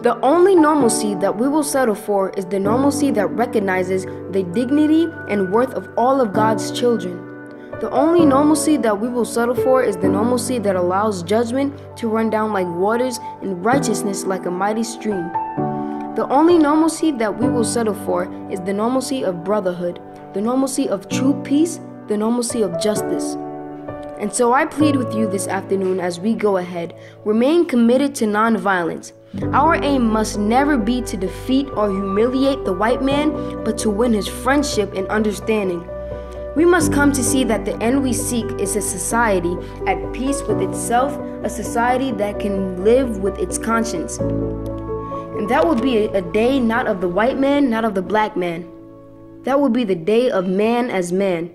The only normalcy that we will settle for is the normalcy that recognizes the dignity and worth of all of God's children. The only normalcy that we will settle for is the normalcy that allows judgment to run down like waters and righteousness like a mighty stream. The only normalcy that we will settle for is the normalcy of brotherhood, the normalcy of true peace, the normalcy of justice. And so I plead with you this afternoon as we go ahead, remain committed to nonviolence. Our aim must never be to defeat or humiliate the white man, but to win his friendship and understanding. We must come to see that the end we seek is a society at peace with itself, a society that can live with its conscience. And that would be a day not of the white man, not of the black man. That would be the day of man as man.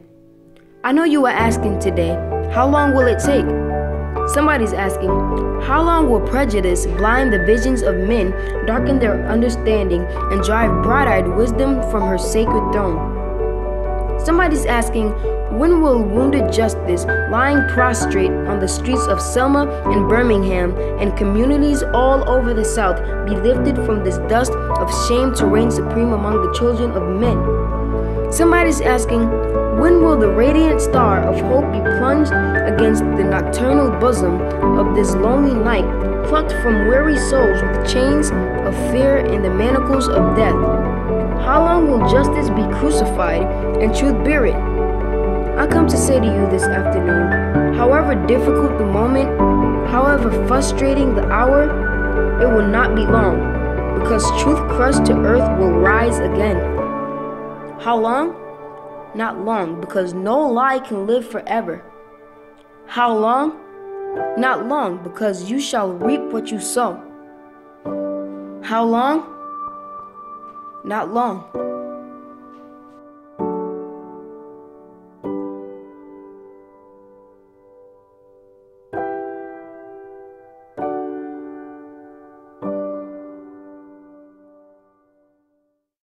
I know you are asking today, how long will it take? Somebody's asking, how long will prejudice blind the visions of men, darken their understanding, and drive bright-eyed wisdom from her sacred throne? Somebody's asking, when will wounded justice, lying prostrate on the streets of Selma and Birmingham and communities all over the South, be lifted from this dust of shame to reign supreme among the children of men? Somebody's asking, when will the radiant star of hope be plunged against the nocturnal bosom of this lonely night, plucked from weary souls with chains of fear and the manacles of death? How long will justice be crucified and truth buried? I come to say to you this afternoon, however difficult the moment, however frustrating the hour, it will not be long, because truth crushed to earth will rise again. How long? Not long, because no lie can live forever. How long? Not long, because you shall reap what you sow. How long? Not long.